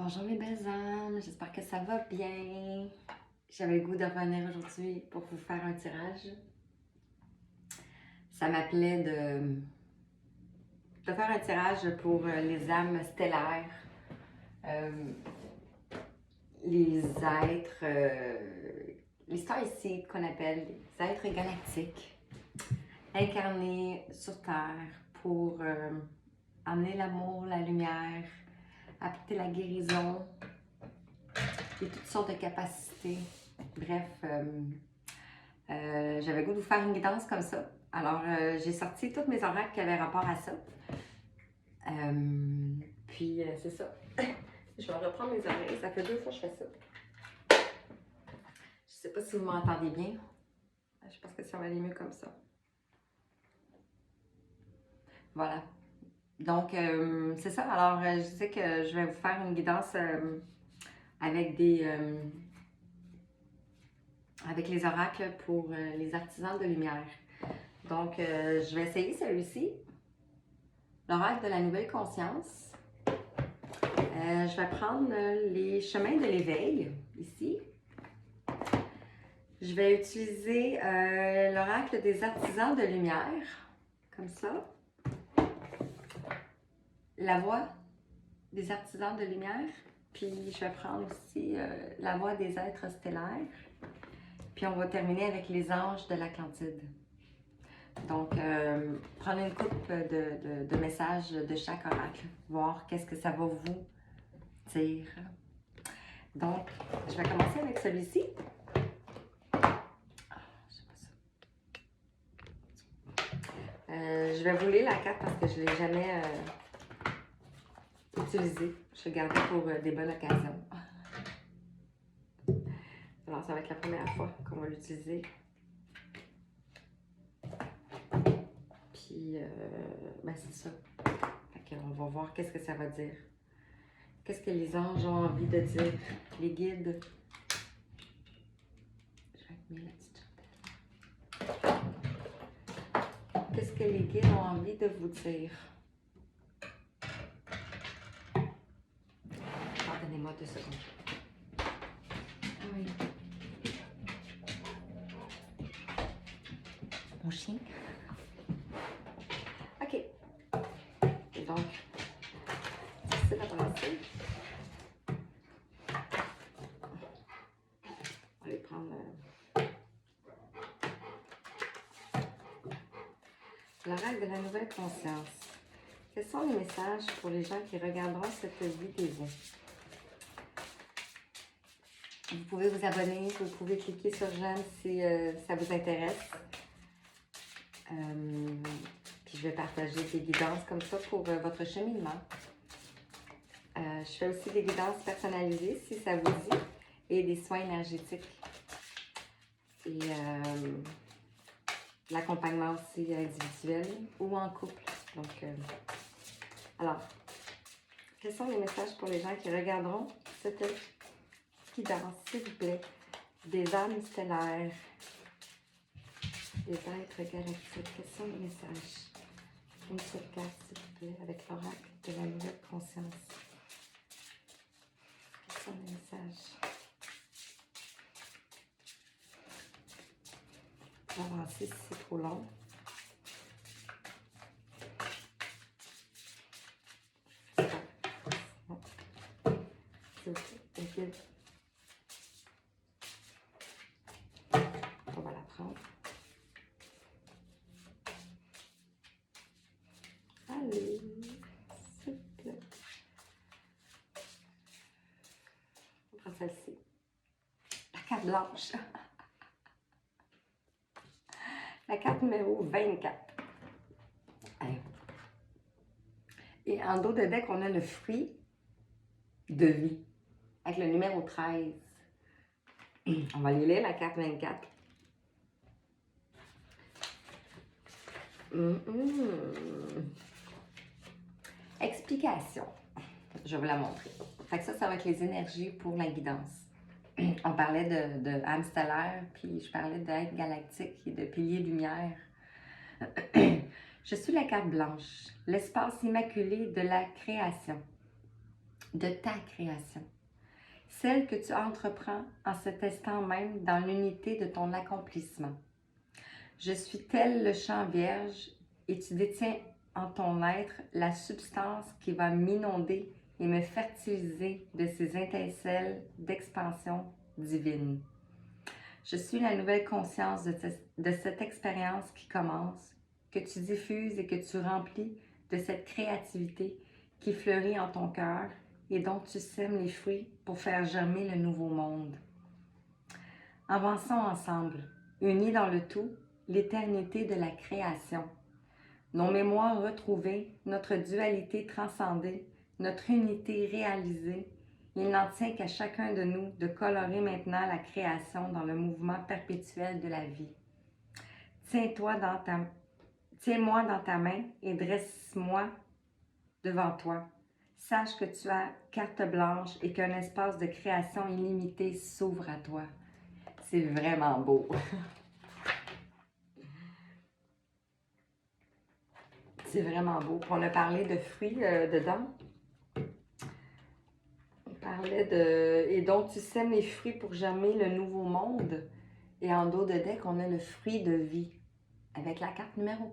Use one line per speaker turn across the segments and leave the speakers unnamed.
Bonjour mes belles âmes, j'espère que ça va bien. J'avais le goût de revenir aujourd'hui pour vous faire un tirage. Ça m'appelait de faire un tirage pour les âmes stellaires, euh, les êtres, les star seeds qu'on appelle, les êtres galactiques, incarnés sur Terre pour amener l'amour, la lumière, apporter la guérison et toutes sortes de capacités. Bref, j'avais le goût de vous faire une guidance comme ça. Alors, j'ai sorti tous mes oracles qui avaient rapport à ça. C'est ça. Je vais reprendre mes oreilles. Ça fait 2 fois que je fais ça. Je sais pas si vous m'entendez bien. Je pense que ça va aller mieux comme ça. Voilà. Donc, c'est ça. Alors, je sais que je vais vous faire une guidance avec avec les oracles pour les artisans de lumière. Donc, je vais essayer celui-ci, l'oracle de la nouvelle conscience. Je vais prendre les chemins de l'éveil, ici. Je vais utiliser l'oracle des artisans de lumière, comme ça. La voix des artisans de lumière. Puis, je vais prendre aussi la voix des êtres stellaires. Puis, on va terminer avec les anges de l'Atlantide. Donc, prenez une coupe de messages de chaque oracle, voir qu'est-ce que ça va vous dire. Donc, je vais commencer avec celui-ci. Je vais vous lire la carte parce que je ne l'ai jamais utilisée. Je vais garder pour des bonnes occasions. Alors, ça va être la première fois qu'on va l'utiliser. Puis, c'est ça. Fait qu'on va voir qu'est-ce que ça va dire. Qu'est-ce que les anges ont envie de dire? Les guides. Je vais mettre la petite chandelle. Qu'est-ce que les guides ont envie de vous dire? Pardonnez-moi 2 secondes. Oui. Mon chien. OK. Donc, c'est d'avancer. On va aller prendre l'oracle de la nouvelle conscience. Quels sont les messages pour les gens qui regarderont cette vidéo? Vous pouvez vous abonner, vous pouvez cliquer sur j'aime si ça vous intéresse. Puis je vais partager des guidances comme ça pour votre cheminement. Je fais aussi des guidances personnalisées si ça vous dit et des soins énergétiques. Et l'accompagnement aussi individuel ou en couple. Donc, alors, quels sont les messages pour les gens qui regarderont cette guidance, s'il vous plaît, des âmes stellaires, des êtres galactiques? Quels sont les messages? Une seule carte, s'il vous plaît, avec l'oracle de la nouvelle conscience. Quels sont les messages? Je vais avancer si c'est trop long. S'il vous plaît, t'inquiète. On va la prendre. Allez, s'il vous plaît. On prend celle-ci. La carte blanche. La carte numéro 24. Allez. Et en dos de deck, on a le fruit de vie avec le numéro 13. On va aller lire la carte 24. Explication. Je vais vous la montrer. Fait que ça va être les énergies pour la guidance. On parlait de âme stellaire, puis je parlais d'être galactique et de pilier lumière. Je suis la carte blanche, l'espace immaculé de la création. de ta création, celle que tu entreprends en cet instant même dans l'unité de ton accomplissement. Je suis tel le champ vierge et tu détiens en ton être la substance qui va m'inonder et me fertiliser de ces étincelles d'expansion divine. Je suis la nouvelle conscience de cette expérience qui commence, que tu diffuses et que tu remplis de cette créativité qui fleurit en ton cœur et dont tu sèmes les fruits pour faire germer le nouveau monde. Avançons ensemble, unis dans le tout, l'éternité de la création. Nos mémoires retrouvées, notre dualité transcendée, notre unité réalisée, il n'en tient qu'à chacun de nous de colorer maintenant la création dans le mouvement perpétuel de la vie. Tiens-moi dans ta main et dresse-moi devant toi. Sache que tu as carte blanche et qu'un espace de création illimité s'ouvre à toi. C'est vraiment beau. C'est vraiment beau. On a parlé de fruits dedans. On parlait de... Et donc, tu sèmes les fruits pour germer le nouveau monde. Et en dos de deck, on a le fruit de vie. Avec la carte numéro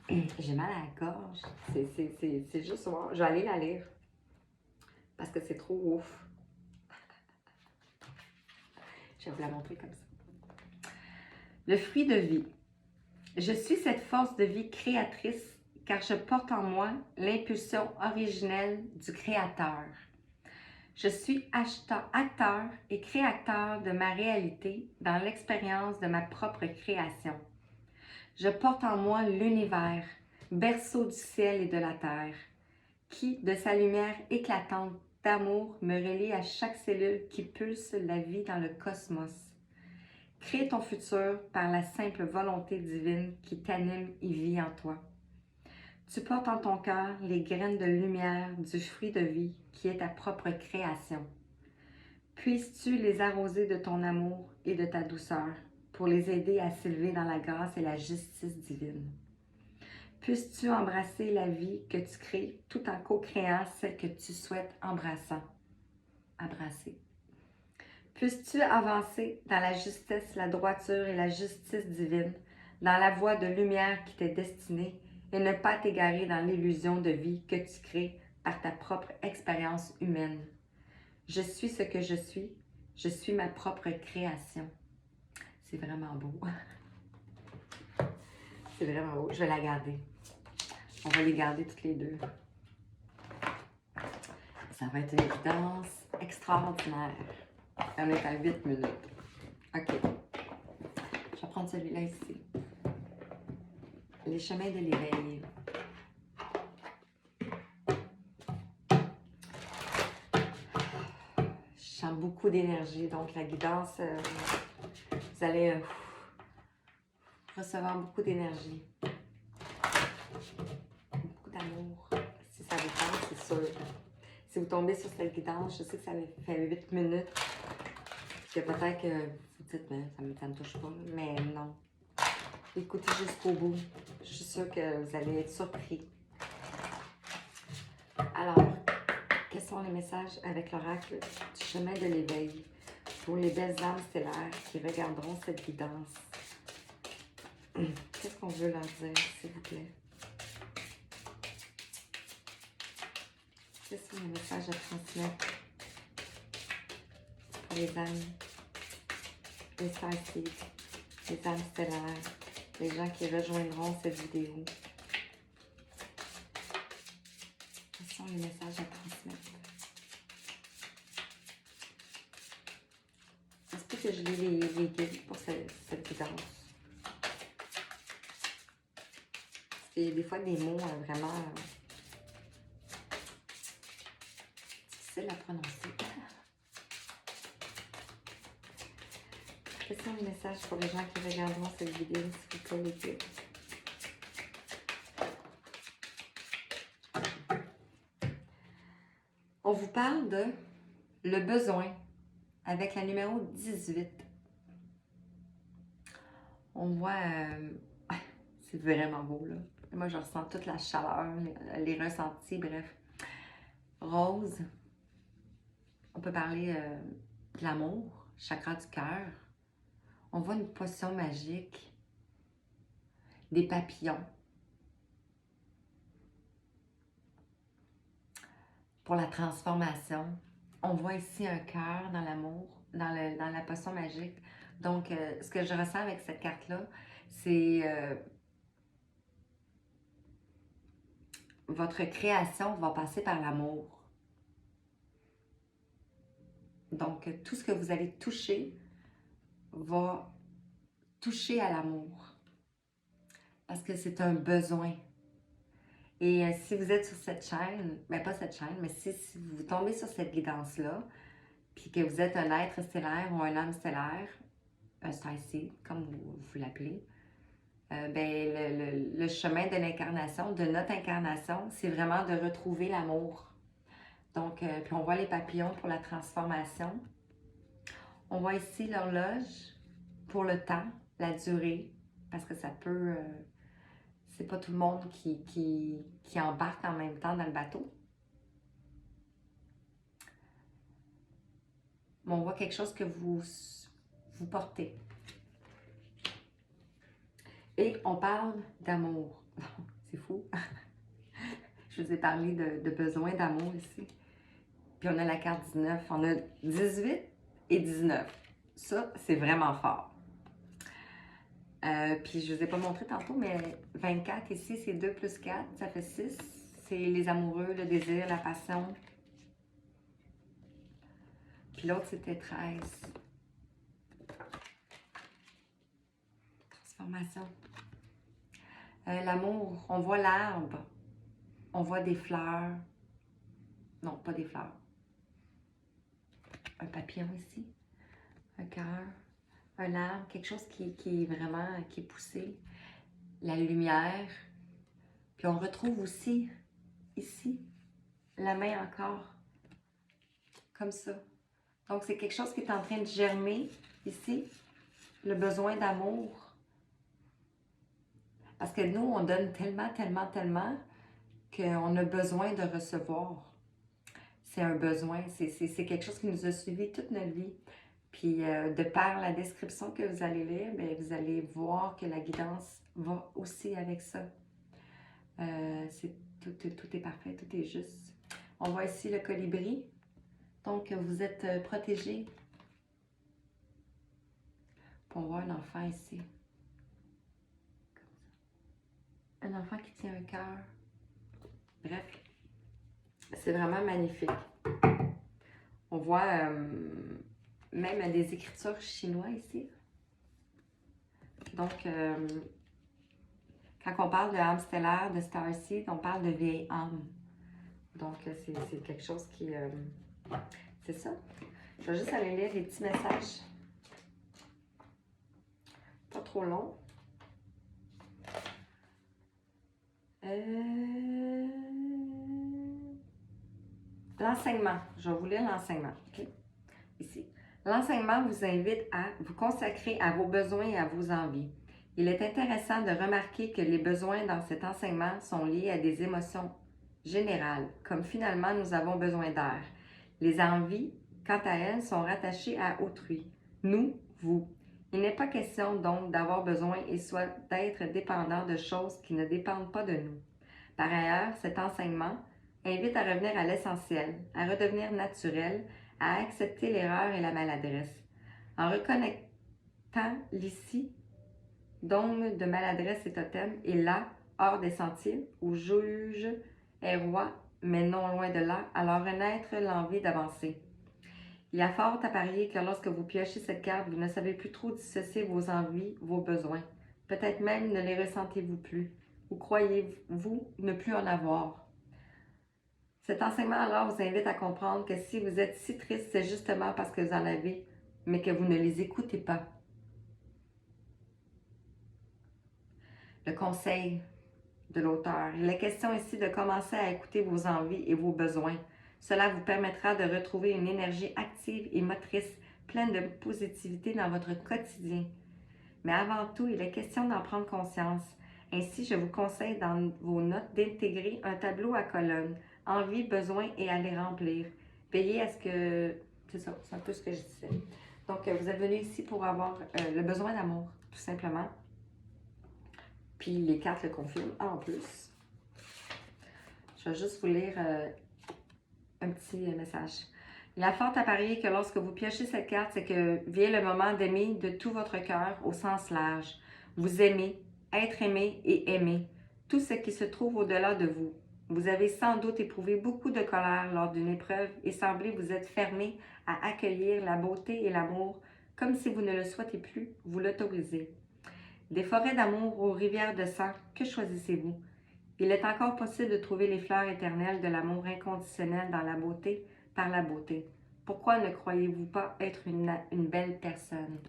13. J'ai mal à la gorge. C'est juste... Wow. Je vais aller la lire. Parce que c'est trop ouf. Je vais vous la montrer comme ça. Le fruit de vie. Je suis cette force de vie créatrice car je porte en moi l'impulsion originelle du Créateur. Je suis acteur et créateur de ma réalité dans l'expérience de ma propre création. Je porte en moi l'univers, berceau du ciel et de la terre, qui, de sa lumière éclatante d'amour, me relie à chaque cellule qui pulse la vie dans le cosmos. Crée ton futur par la simple volonté divine qui t'anime et vit en toi. Tu portes en ton cœur les graines de lumière du fruit de vie qui est ta propre création. Puisses-tu les arroser de ton amour et de ta douceur pour les aider à s'élever dans la grâce et la justice divine. Puisses-tu embrasser la vie que tu crées tout en co-créant celle que tu souhaites abrasser. Puisses-tu avancer dans la justesse, la droiture et la justice divine, dans la voie de lumière qui t'est destinée, et ne pas t'égarer dans l'illusion de vie que tu crées par ta propre expérience humaine. Je suis ce que je suis ma propre création. C'est vraiment beau. C'est vraiment beau. Je vais la garder. On va les garder toutes les deux. Ça va être une évidence extraordinaire. On est à 8 minutes. OK. Je vais prendre celui-là ici. Les chemins de l'éveil. Je sens beaucoup d'énergie. Donc, la guidance, vous allez recevoir beaucoup d'énergie. Beaucoup d'amour. Si ça vous parle, c'est sûr. Si vous tombez sur cette guidance, je sais que ça fait 8 minutes. Que peut-être que vous dites, mais ça me touche pas. Mais non. Écoutez jusqu'au bout. Je suis sûre que vous allez être surpris. Alors, quels sont les messages avec l'oracle du chemin de l'éveil pour les belles âmes stellaires qui regarderont cette guidance? Qu'est-ce qu'on veut leur dire, s'il vous plaît? Quels sont les messages à transmettre pour les âmes, les starseeds, les âmes stellaires, les gens qui rejoindront cette vidéo? Quels sont les messages à transmettre? Est-ce que je lis les guides pour cette guidance? Parce qu'il y a des fois des mots vraiment difficiles à prononcer. Quels sont les messages pour les gens qui regarderont cette vidéo, s'il vous plaît, les guides? On vous parle de le besoin avec la numéro 18. On voit, c'est vraiment beau là. Moi, je ressens toute la chaleur, les ressentis, bref. Rose, on peut parler de l'amour, chakra du cœur. On voit une potion magique, des papillons. Pour la transformation, on voit ici un cœur dans l'amour, dans la potion magique. Donc, ce que je ressens avec cette carte-là, c'est votre création va passer par l'amour. Donc, tout ce que vous allez toucher va toucher à l'amour. Parce que c'est un besoin. Et si vous êtes sur cette chaîne, ben pas cette chaîne, mais si vous tombez sur cette guidance-là, puis que vous êtes un être stellaire ou un âme stellaire, un starseed, comme vous l'appelez, ben le chemin de l'incarnation, de notre incarnation, c'est vraiment de retrouver l'amour. Donc, puis on voit les papillons pour la transformation. On voit ici l'horloge pour le temps, la durée, parce que ça peut... c'est pas tout le monde qui embarque en même temps dans le bateau. Mais on voit quelque chose que vous portez. Et on parle d'amour. C'est fou. Je vous ai parlé de besoin d'amour ici. Puis on a la carte 19. On a 18 et 19. Ça, c'est vraiment fort. Puis je ne vous ai pas montré tantôt, mais 24 ici, c'est 2 plus 4, ça fait 6. C'est les amoureux, le désir, la passion. Puis l'autre, c'était 13. Transformation. L'amour, on voit l'arbre. On voit des fleurs. Non, pas des fleurs. Un papillon ici. Un cœur. Un arbre. Quelque chose qui est vraiment, qui est poussé. La lumière. Puis on retrouve aussi, ici, la main encore. Comme ça. Donc, c'est quelque chose qui est en train de germer ici. Le besoin d'amour. Parce que nous, on donne tellement, tellement, tellement qu'on a besoin de recevoir. C'est un besoin. C'est quelque chose qui nous a suivis toute notre vie. Puis, de par la description que vous allez lire, bien, vous allez voir que la guidance va aussi avec ça. Tout est parfait, tout est juste. On voit ici le colibri. Donc, vous êtes protégé. On voit un enfant ici. Un enfant qui tient un cœur. Bref, c'est vraiment magnifique. On voit même des écritures chinoises ici. Donc, quand on parle de âme stellaire, de starseed, on parle de vieille âme. Donc, c'est quelque chose qui... c'est ça. Je vais juste aller lire les petits messages. Pas trop long. L'enseignement. Je vais vous lire l'enseignement. Okay? Ici. L'enseignement vous invite à vous consacrer à vos besoins et à vos envies. Il est intéressant de remarquer que les besoins dans cet enseignement sont liés à des émotions générales, comme finalement nous avons besoin d'air. Les envies, quant à elles, sont rattachées à autrui. Nous, vous. Il n'est pas question donc d'avoir besoin et soit d'être dépendant de choses qui ne dépendent pas de nous. Par ailleurs, cet enseignement invite à revenir à l'essentiel, à redevenir naturel, à accepter l'erreur et la maladresse. En reconnectant l'ici, dôme de maladresse et totem, et là, hors des sentiers, où juge est roi, mais non loin de là, alors renaître l'envie d'avancer. Il y a fort à parier que lorsque vous piochez cette carte, vous ne savez plus trop dissocier vos envies, vos besoins. Peut-être même ne les ressentez-vous plus, ou croyez-vous ne plus en avoir. Cet enseignement alors vous invite à comprendre que si vous êtes si triste, c'est justement parce que vous en avez, mais que vous ne les écoutez pas. Le conseil de l'auteur. Il est question ici de commencer à écouter vos envies et vos besoins. Cela vous permettra de retrouver une énergie active et motrice, pleine de positivité dans votre quotidien. Mais avant tout, il est question d'en prendre conscience. Ainsi, je vous conseille dans vos notes d'intégrer un tableau à colonnes, envie, besoin et à les remplir. Veillez à ce que... C'est ça, c'est un peu ce que je disais. Donc, vous êtes venu ici pour avoir le besoin d'amour, tout simplement. Puis les cartes le confirment en plus. Je vais juste vous lire un petit message. Il y a fort à parier que lorsque vous piochez cette carte, c'est que vient le moment d'aimer de tout votre cœur au sens large. Vous aimez, être aimé et aimer, tout ce qui se trouve au-delà de vous. Vous avez sans doute éprouvé beaucoup de colère lors d'une épreuve et semblez vous être fermé à accueillir la beauté et l'amour comme si vous ne le souhaitez plus, vous l'autorisez. Des forêts d'amour aux rivières de sang, que choisissez-vous? Il est encore possible de trouver les fleurs éternelles de l'amour inconditionnel dans la beauté, par la beauté. Pourquoi ne croyez-vous pas être une belle personne?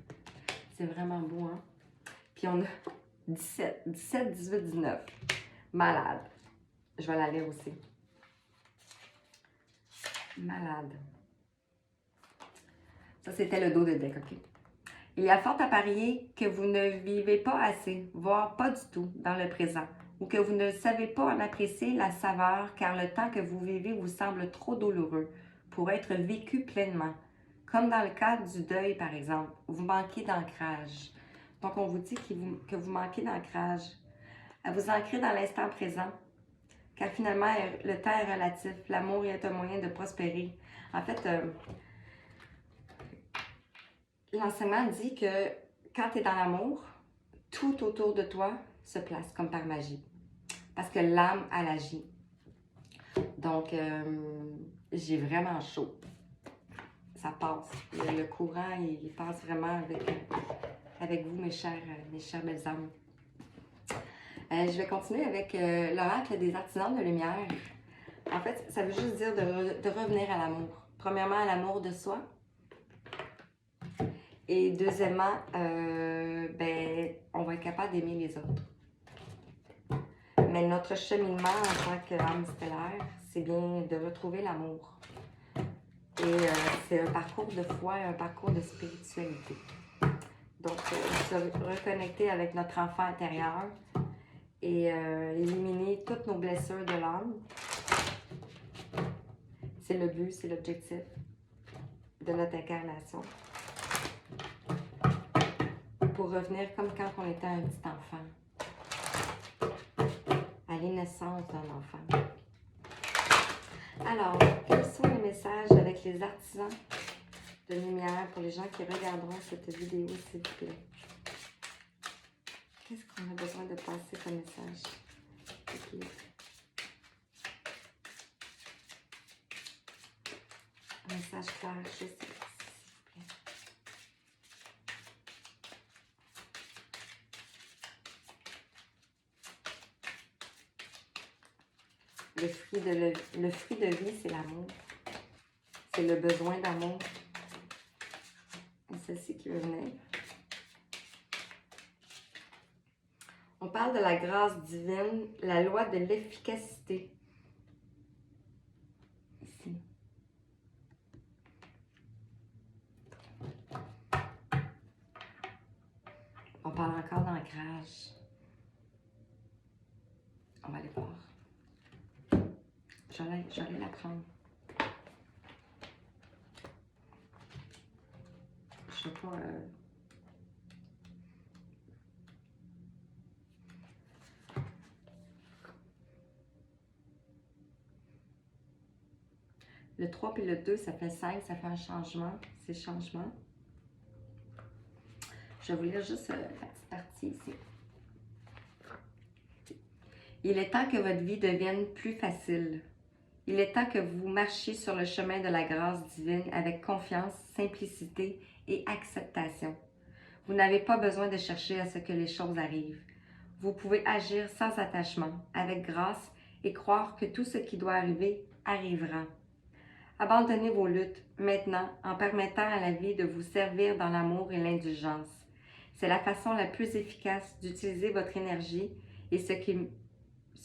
C'est vraiment beau, hein? Puis on a 17, 18, 19. Malade. Je vais la lire aussi. Malade. Ça, c'était le dos de deck, OK? Il y a fort à parier que vous ne vivez pas assez, voire pas du tout, dans le présent, ou que vous ne savez pas en apprécier la saveur car le temps que vous vivez vous semble trop douloureux pour être vécu pleinement. Comme dans le cadre du deuil, par exemple, vous manquez d'ancrage. Donc, on vous dit que vous manquez d'ancrage. À vous ancrer dans l'instant présent, car finalement, le temps est relatif. L'amour est un moyen de prospérer. En fait, l'enseignement dit que quand tu es dans l'amour, tout autour de toi se place comme par magie. Parce que l'âme, elle agit. Donc, j'ai vraiment chaud. Ça passe. Le courant, il passe vraiment avec vous, mes chères belles âmes. Je vais continuer avec l'oracle des artisans de lumière. En fait, ça veut juste dire de revenir à l'amour. Premièrement, à l'amour de soi. Et deuxièmement, on va être capable d'aimer les autres. Mais notre cheminement en tant qu'âme stellaire, c'est bien de retrouver l'amour. Et c'est un parcours de foi et un parcours de spiritualité. Donc, se reconnecter avec notre enfant intérieur et éliminer toutes nos blessures de l'âme. C'est le but, c'est l'objectif de notre incarnation. Pour revenir comme quand on était un petit enfant. À l'innocence d'un enfant. Alors, quels sont les messages avec les artisans de lumière pour les gens qui regarderont cette vidéo, s'il vous plaît? Qu'est-ce qu'on a besoin de passer comme message? Okay. Un message clair, juste, s'il vous plaît. Le fruit de vie, c'est l'amour. C'est le besoin d'amour. C'est ceci qui veut venir. On parle de la grâce divine, la loi de l'efficacité. Ici. On parle encore d'ancrage. On va aller voir. J'allais la prendre. Je sais pas... Le 3 puis le 2, ça fait 5, ça fait un changement. C'est changement. Je vais vous lire juste la petite partie ici. Il est temps que votre vie devienne plus facile. Il est temps que vous marchiez sur le chemin de la grâce divine avec confiance, simplicité et acceptation. Vous n'avez pas besoin de chercher à ce que les choses arrivent. Vous pouvez agir sans attachement, avec grâce et croire que tout ce qui doit arriver arrivera. Abandonnez vos luttes maintenant en permettant à la vie de vous servir dans l'amour et l'indulgence. C'est la façon la plus efficace d'utiliser votre énergie et ce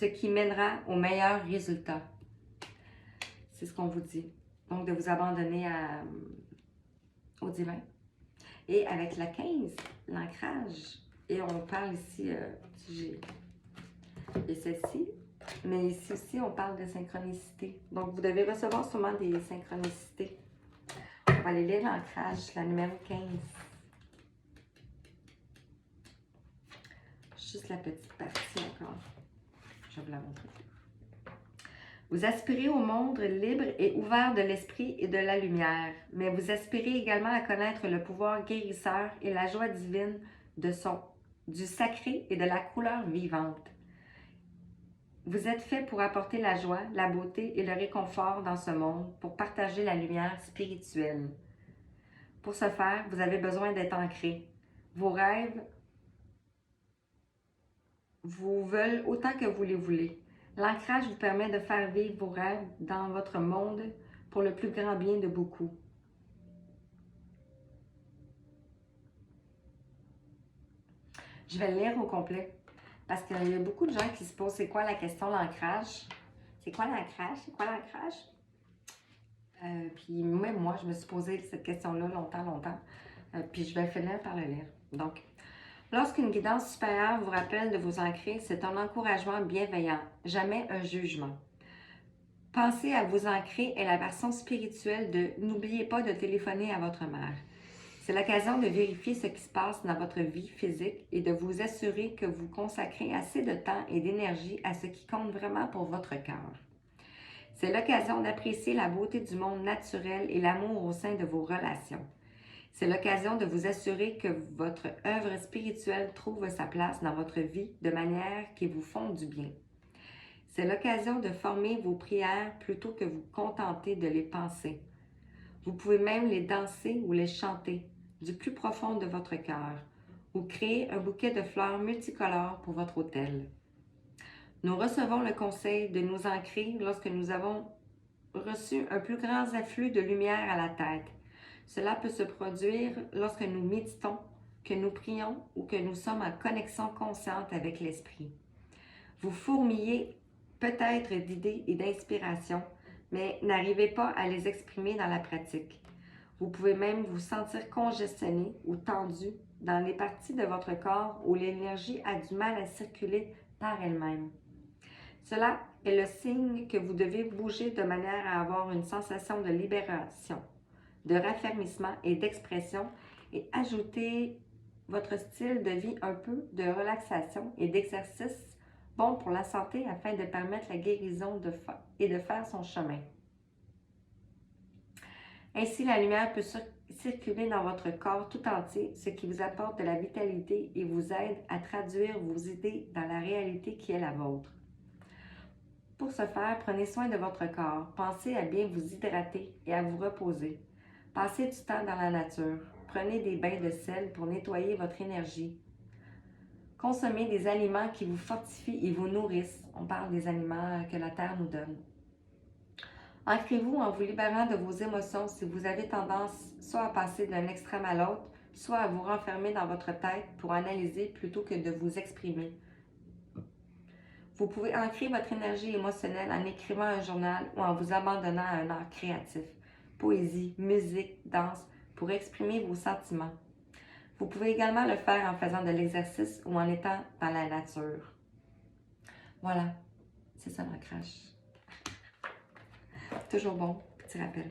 qui mènera aux meilleurs résultats. C'est ce qu'on vous dit. Donc, de vous abandonner au divin. Et avec la 15, l'ancrage. Et on parle ici et celle-ci. Mais ici aussi, on parle de synchronicité. Donc, vous devez recevoir sûrement des synchronicités. On va aller lire l'ancrage, la numéro 15. Juste la petite partie encore. Je vais vous la montrer. Vous aspirez au monde libre et ouvert de l'esprit et de la lumière, mais vous aspirez également à connaître le pouvoir guérisseur et la joie divine du sacré et de la couleur vivante. Vous êtes fait pour apporter la joie, la beauté et le réconfort dans ce monde, pour partager la lumière spirituelle. Pour ce faire, vous avez besoin d'être ancré. Vos rêves vous veulent autant que vous les voulez. L'ancrage vous permet de faire vivre vos rêves dans votre monde pour le plus grand bien de beaucoup. Je vais le lire au complet parce qu'il y a beaucoup de gens qui se posent c'est quoi la question de l'ancrage? C'est quoi l'ancrage? C'est quoi l'ancrage? Puis même moi, je me suis posé cette question-là longtemps. Puis je vais finir par le lire. Donc, lorsqu'une guidance supérieure vous rappelle de vous ancrer, c'est un encouragement bienveillant, jamais un jugement. Penser à vous ancrer est la version spirituelle de « N'oubliez pas de téléphoner à votre mère ». C'est l'occasion de vérifier ce qui se passe dans votre vie physique et de vous assurer que vous consacrez assez de temps et d'énergie à ce qui compte vraiment pour votre cœur. C'est l'occasion d'apprécier la beauté du monde naturel et l'amour au sein de vos relations. C'est l'occasion de vous assurer que votre œuvre spirituelle trouve sa place dans votre vie de manière qui vous font du bien. C'est l'occasion de former vos prières plutôt que vous contenter de les penser. Vous pouvez même les danser ou les chanter du plus profond de votre cœur ou créer un bouquet de fleurs multicolores pour votre autel. Nous recevons le conseil de nous ancrer lorsque nous avons reçu un plus grand afflux de lumière à la tête. Cela peut se produire lorsque nous méditons, que nous prions ou que nous sommes en connexion consciente avec l'esprit. Vous fourmillez peut-être d'idées et d'inspiration, mais n'arrivez pas à les exprimer dans la pratique. Vous pouvez même vous sentir congestionné ou tendu dans les parties de votre corps où l'énergie a du mal à circuler par elle-même. Cela est le signe que vous devez bouger de manière à avoir une sensation de libération, de raffermissement et d'expression et ajouter votre style de vie un peu de relaxation et d'exercice bon pour la santé afin de permettre la guérison et de faire son chemin. Ainsi, la lumière peut circuler dans votre corps tout entier, ce qui vous apporte de la vitalité et vous aide à traduire vos idées dans la réalité qui est la vôtre. Pour ce faire, prenez soin de votre corps. Pensez à bien vous hydrater et à vous reposer. Passez du temps dans la nature. Prenez des bains de sel pour nettoyer votre énergie. Consommez des aliments qui vous fortifient et vous nourrissent. On parle des aliments que la terre nous donne. Ancrez-vous en vous libérant de vos émotions si vous avez tendance soit à passer d'un extrême à l'autre, soit à vous renfermer dans votre tête pour analyser plutôt que de vous exprimer. Vous pouvez ancrer votre énergie émotionnelle en écrivant un journal ou en vous abandonnant à un art créatif, poésie, musique, danse, pour exprimer vos sentiments. Vous pouvez également le faire en faisant de l'exercice ou en étant dans la nature. Voilà, c'est ça l'ancrage. Toujours bon, petit rappel.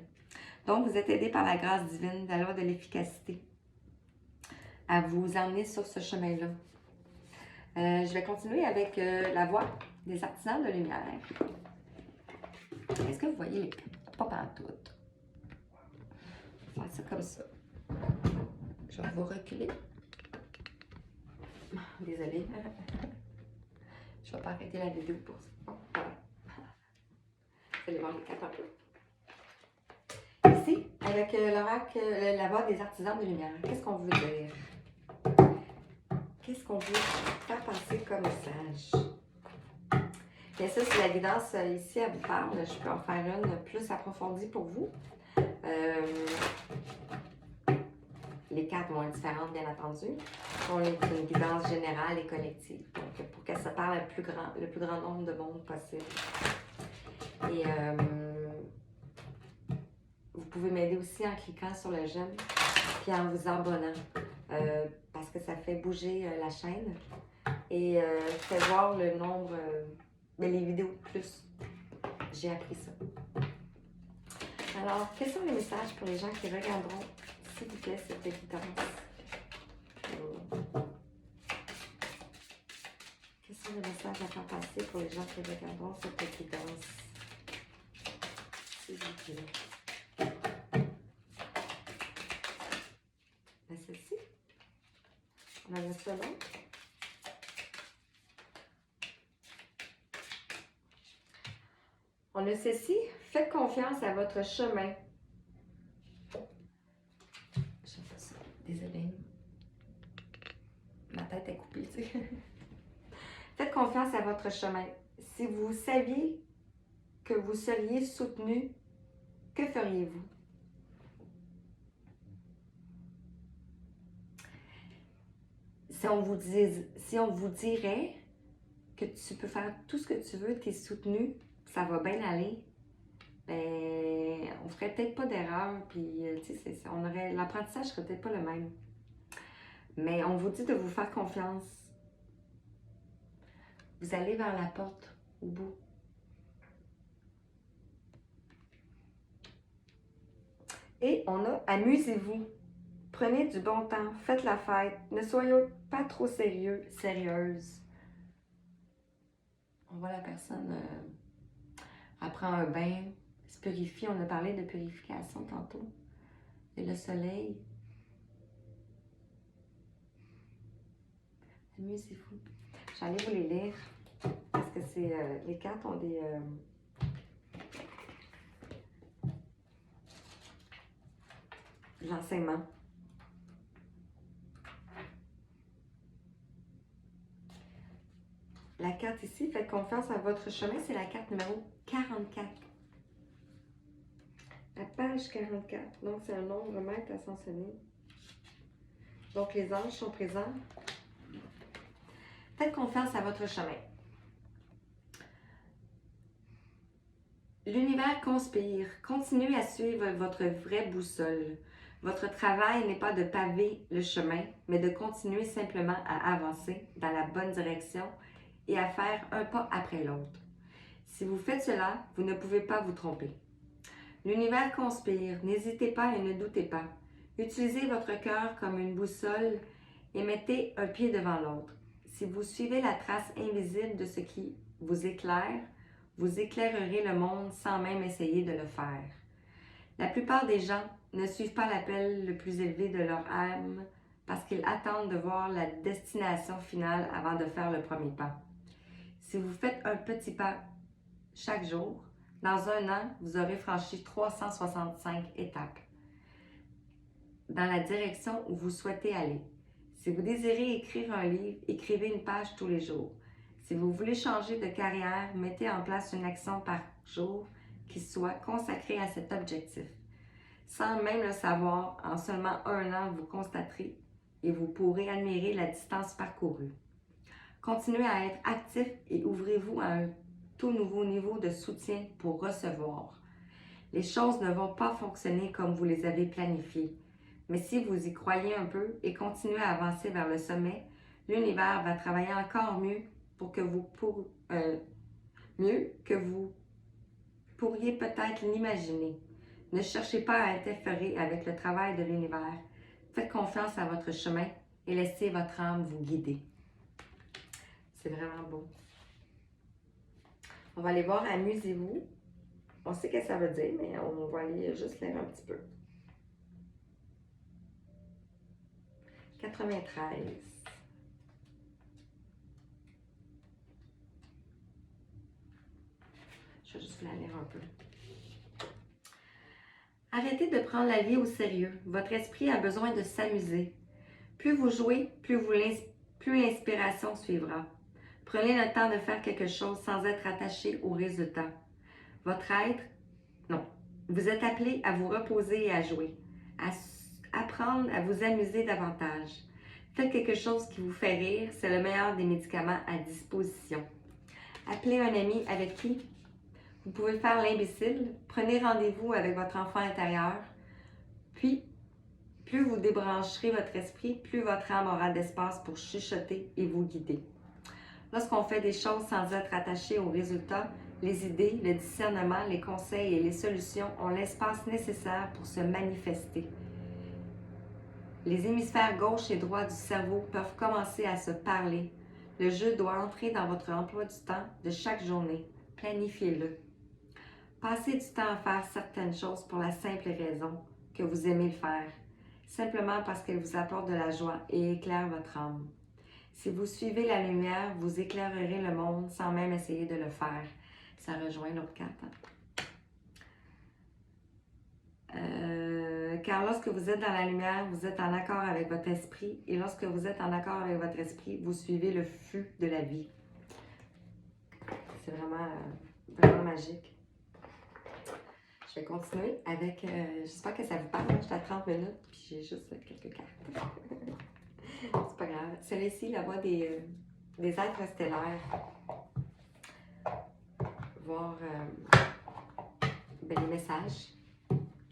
Donc, vous êtes aidé par la grâce divine, la loi de l'efficacité, à vous emmener sur ce chemin-là. Je vais continuer avec la voix des artisans de lumière. Est-ce que vous voyez les pas pantoute? Je vais faire ça comme ça. Je vais vous reculer. Désolée. Je ne vais pas arrêter la vidéo pour ça. Bon, voilà. Vous allez voir les cartes un peu. Ici, avec l'oracle, la voix des artisans de lumière, qu'est-ce qu'on veut dire? Qu'est-ce qu'on veut faire passer comme message? Bien sûr, si la guidance ici, elle vous parle, je peux en faire une plus approfondie pour vous. Les cartes vont être différentes, bien entendu. On est une guidance générale et collective, donc pour que ça parle le plus grand nombre de monde possible. Et vous pouvez m'aider aussi en cliquant sur le j'aime puis en vous abonnant parce que ça fait bouger la chaîne et fait voir le nombre, les vidéos de plus. J'ai appris ça. Alors, quels sont les messages pour les gens qui regarderont, s'il vous plaît, cette guidance? Quels sont les messages à faire passer pour les gens qui regarderont cette guidance? S'il vous plaît. Celle-ci. On en a ça là. On a ceci. Faites confiance à votre chemin. Je sais pas ça. Désolée. Ma tête est coupée, tu sais. Faites confiance à votre chemin. Si vous saviez que vous seriez soutenu, que feriez-vous? Si on vous dirait que tu peux faire tout ce que tu veux, tu es soutenu, ça va bien aller, ben, on ferait peut-être pas d'erreur, puis l'apprentissage serait peut-être pas le même. Mais on vous dit de vous faire confiance. Vous allez vers la porte au bout. Et on a amusez-vous. Prenez du bon temps, faites la fête, ne soyez pas trop sérieuse. On voit la personne après un bain, se purifie. On a parlé de purification tantôt. Et le soleil. Amusez-vous. J'allais vous les lire parce que les cartes ont des enseignements. La carte ici, faites confiance à votre chemin, c'est la carte numéro 44. La page 44. Donc, c'est un nombre maître ascensionné. Donc, les anges sont présents. Faites confiance à votre chemin. L'univers conspire. Continuez à suivre votre vraie boussole. Votre travail n'est pas de paver le chemin, mais de continuer simplement à avancer dans la bonne direction et à faire un pas après l'autre. Si vous faites cela, vous ne pouvez pas vous tromper. L'univers conspire. N'hésitez pas et ne doutez pas. Utilisez votre cœur comme une boussole et mettez un pied devant l'autre. Si vous suivez la trace invisible de ce qui vous éclaire, vous éclairerez le monde sans même essayer de le faire. La plupart des gens ne suivent pas l'appel le plus élevé de leur âme parce qu'ils attendent de voir la destination finale avant de faire le premier pas. Si vous faites un petit pas chaque jour, dans un an, vous aurez franchi 365 étapes dans la direction où vous souhaitez aller. Si vous désirez écrire un livre, écrivez une page tous les jours. Si vous voulez changer de carrière, mettez en place une action par jour qui soit consacrée à cet objectif. Sans même le savoir, en seulement un an, vous constaterez et vous pourrez admirer la distance parcourue. Continuez à être actif et ouvrez-vous à un tout nouveau niveau de soutien pour recevoir. Les choses ne vont pas fonctionner comme vous les avez planifiées, mais si vous y croyez un peu et continuez à avancer vers le sommet, l'univers va travailler encore mieux pour que vous pourriez peut-être l'imaginer. Ne cherchez pas à interférer avec le travail de l'univers. Faites confiance à votre chemin et laissez votre âme vous guider. C'est vraiment beau. On va aller voir amusez-vous. On sait ce que ça veut dire, mais on va aller juste lire un petit peu. 93. Je vais juste la lire un peu. Arrêtez de prendre la vie au sérieux. Votre esprit a besoin de s'amuser. Plus vous jouez, plus l'inspiration suivra. Prenez le temps de faire quelque chose sans être attaché au résultat. Vous êtes appelé à vous reposer et à jouer, à apprendre à vous amuser davantage. Faites quelque chose qui vous fait rire, c'est le meilleur des médicaments à disposition. Appelez un ami avec qui vous pouvez faire l'imbécile. Prenez rendez-vous avec votre enfant intérieur. Puis, plus vous débrancherez votre esprit, plus votre âme aura d'espace pour chuchoter et vous guider. Lorsqu'on fait des choses sans être attaché aux résultats, les idées, le discernement, les conseils et les solutions ont l'espace nécessaire pour se manifester. Les hémisphères gauche et droit du cerveau peuvent commencer à se parler. Le jeu doit entrer dans votre emploi du temps de chaque journée. Planifiez-le. Passez du temps à faire certaines choses pour la simple raison que vous aimez le faire, simplement parce qu'elles vous apportent de la joie et éclairent votre âme. Si vous suivez la lumière, vous éclairerez le monde sans même essayer de le faire. Ça rejoint l'autre carte. Car lorsque vous êtes dans la lumière, vous êtes en accord avec votre esprit. Et lorsque vous êtes en accord avec votre esprit, vous suivez le flux de la vie. C'est vraiment magique. Je vais continuer avec... j'espère que ça vous parle. J'étais à 30 minutes, puis j'ai juste quelques cartes. C'est pas grave. Celle-ci, la voix des êtres stellaires. Voir les messages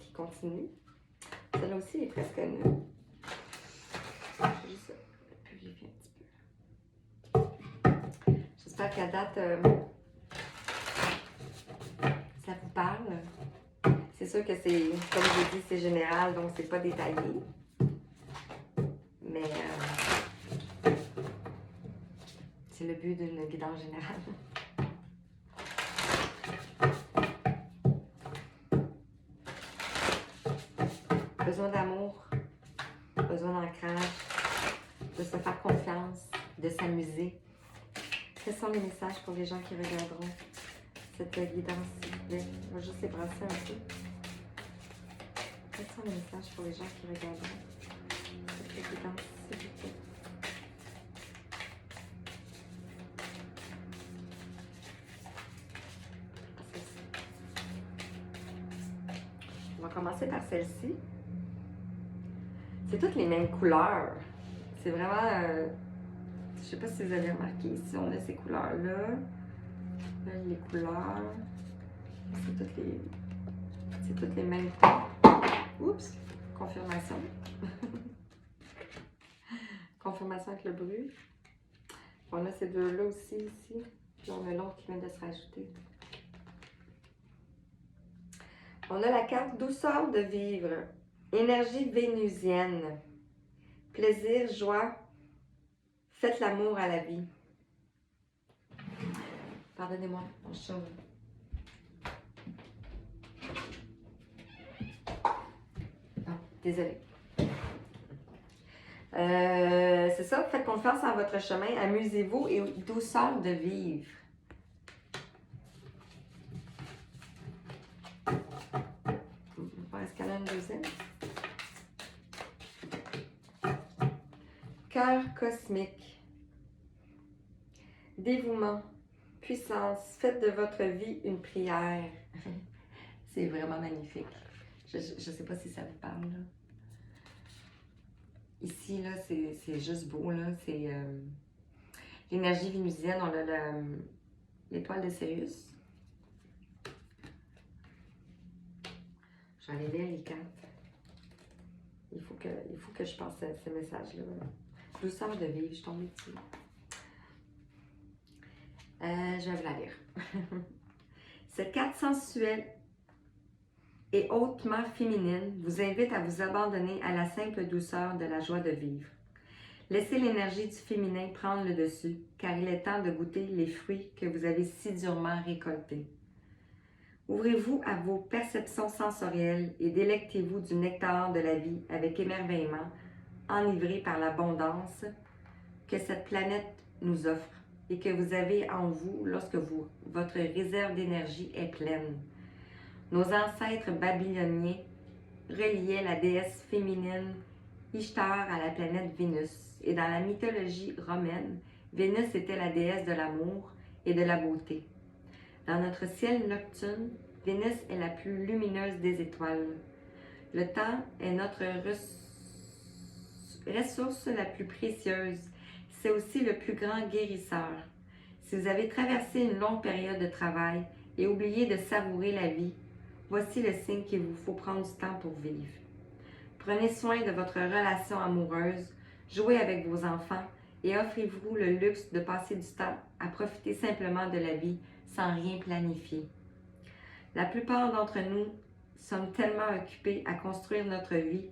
qui continuent. Celle-là aussi est presque connue. Je vais juste purifier un petit peu. J'espère qu'à date, ça vous parle. C'est sûr que c'est, comme j'ai dit, c'est général, donc c'est pas détaillé. Mais c'est le but d'une guidance générale. Besoin d'amour, besoin d'ancrage, de se faire confiance, de s'amuser. Quels sont les messages pour les gens qui regarderont cette guidance, s'il vous plaît? On va juste les brasser un peu. Quels sont les messages pour les gens qui regarderont cette guidance, s'il vous plaît? On va commencer par celle-ci. C'est toutes les mêmes couleurs. C'est vraiment... je sais pas si vous avez remarqué, ici on a ces couleurs-là. Là, les couleurs. C'est toutes les mêmes. Oups! Confirmation. Confirmation avec le bruit. On a ces deux-là aussi ici. Puis on a l'autre qui vient de se rajouter. On a la carte douceur de vivre. Énergie vénusienne. Plaisir, joie. Faites l'amour à la vie. Pardonnez-moi, on chauffe. Non, désolée. C'est ça, faites confiance en votre chemin. Amusez-vous et douceur de vivre. Est-ce qu'il y en a une deuxième? Cœur cosmique. Dévouement. Puissance. Faites de votre vie une prière. C'est vraiment magnifique. Je ne sais pas si ça vous parle, là. Ici, là, c'est juste beau, là. C'est l'énergie vénusienne. On a l'étoile de Sirius. Je vais aller lire les cartes. Il faut que je passe ce message-là. Douceur de vivre, je tombe dessus. Je vais vous la lire. Cette carte sensuelle et hautement féminine vous invite à vous abandonner à la simple douceur de la joie de vivre. Laissez l'énergie du féminin prendre le dessus, car il est temps de goûter les fruits que vous avez si durement récoltés. Ouvrez-vous à vos perceptions sensorielles et délectez-vous du nectar de la vie avec émerveillement, enivré par l'abondance que cette planète nous offre et que vous avez en vous lorsque votre réserve d'énergie est pleine. Nos ancêtres babyloniens reliaient la déesse féminine Ishtar à la planète Vénus, et dans la mythologie romaine, Vénus était la déesse de l'amour et de la beauté. Dans notre ciel nocturne, Vénus est la plus lumineuse des étoiles. Le temps est notre ressource la plus précieuse. C'est aussi le plus grand guérisseur. Si vous avez traversé une longue période de travail et oublié de savourer la vie, voici le signe qu'il vous faut prendre du temps pour vivre. Prenez soin de votre relation amoureuse, jouez avec vos enfants et offrez-vous le luxe de passer du temps à profiter simplement de la vie sans rien planifier. La plupart d'entre nous sommes tellement occupés à construire notre vie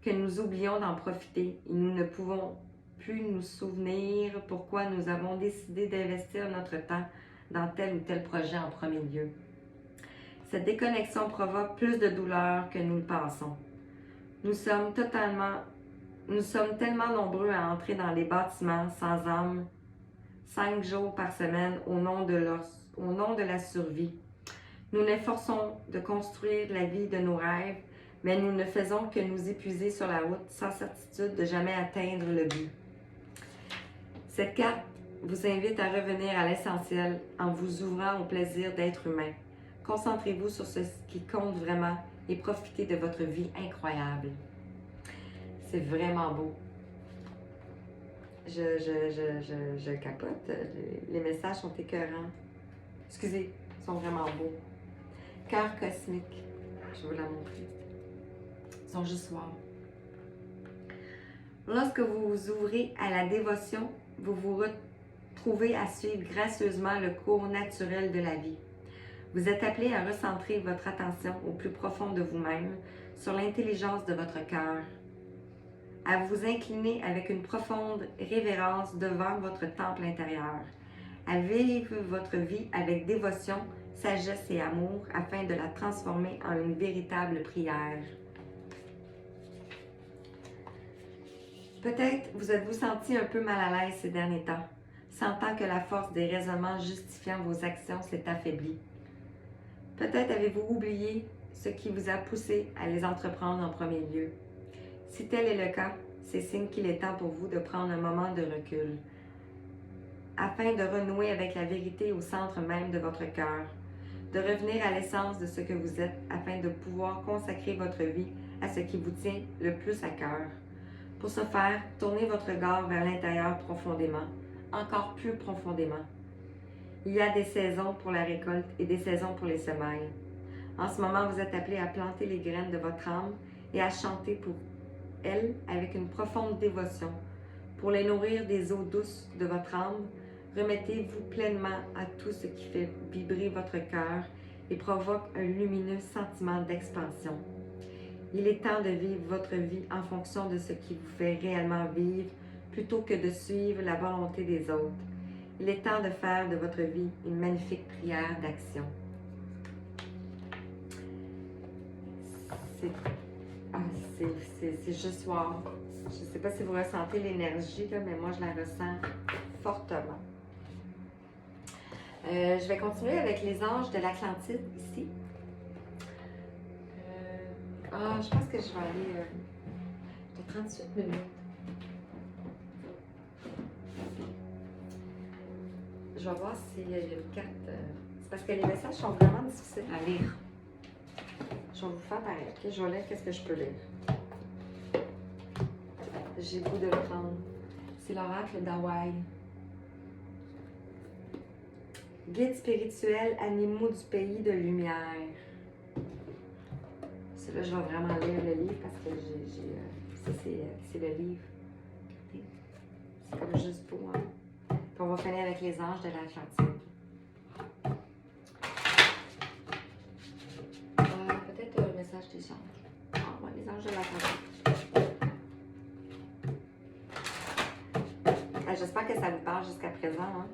que nous oublions d'en profiter et nous ne pouvons plus nous souvenir pourquoi nous avons décidé d'investir notre temps dans tel ou tel projet en premier lieu. Cette déconnexion provoque plus de douleur que nous le pensons. Nous sommes tellement nombreux à entrer dans les bâtiments sans âme, 5 jours par semaine au nom de la survie. Nous nous efforçons de construire la vie de nos rêves, mais nous ne faisons que nous épuiser sur la route sans certitude de jamais atteindre le but. Cette carte vous invite à revenir à l'essentiel en vous ouvrant au plaisir d'être humain. Concentrez-vous sur ce qui compte vraiment et profitez de votre vie incroyable. C'est vraiment beau. Je capote. Les messages sont écœurants. Excusez, ils sont vraiment beaux. Cœur cosmique. Je vais vous la montrer. Ils sont juste wow. Lorsque vous vous ouvrez à la dévotion, vous vous retrouvez à suivre gracieusement le cours naturel de la vie. Vous êtes appelé à recentrer votre attention au plus profond de vous-même, sur l'intelligence de votre cœur, à vous incliner avec une profonde révérence devant votre temple intérieur, à vivre votre vie avec dévotion, sagesse et amour afin de la transformer en une véritable prière. Peut-être vous êtes-vous senti un peu mal à l'aise ces derniers temps, sentant que la force des raisonnements justifiant vos actions s'est affaiblie. Peut-être avez-vous oublié ce qui vous a poussé à les entreprendre en premier lieu. Si tel est le cas, c'est signe qu'il est temps pour vous de prendre un moment de recul, afin de renouer avec la vérité au centre même de votre cœur, de revenir à l'essence de ce que vous êtes afin de pouvoir consacrer votre vie à ce qui vous tient le plus à cœur. Pour ce faire, tournez votre regard vers l'intérieur profondément, encore plus profondément. Il y a des saisons pour la récolte et des saisons pour les semailles. En ce moment, vous êtes appelé à planter les graines de votre âme et à chanter pour elles avec une profonde dévotion. Pour les nourrir des eaux douces de votre âme, remettez-vous pleinement à tout ce qui fait vibrer votre cœur et provoque un lumineux sentiment d'expansion. Il est temps de vivre votre vie en fonction de ce qui vous fait réellement vivre, plutôt que de suivre la volonté des autres. Il est temps de faire de votre vie une magnifique prière d'action. C'est juste wow. Je ne sais pas si vous ressentez l'énergie, mais moi je la ressens fortement. Je vais continuer avec les anges de l'Atlantide ici. Je pense que je vais aller de 38 minutes. Je vais voir s'il y a une carte. C'est parce que les messages sont vraiment difficiles à lire. Je vais vous faire pareil. Okay? Je vais lire qu'est-ce que je peux lire. J'ai le goût de le prendre. C'est l'oracle d'Hawaï. Guide spirituel, animaux du pays de lumière. Là, je vais vraiment lire le livre parce que c'est le livre. C'est comme juste pour. Hein? Puis on va finir avec les anges de l'Atlantide. Peut-être un message des anges. Ouais, les anges de l'Atlantide. J'espère que ça vous parle jusqu'à présent. Hein?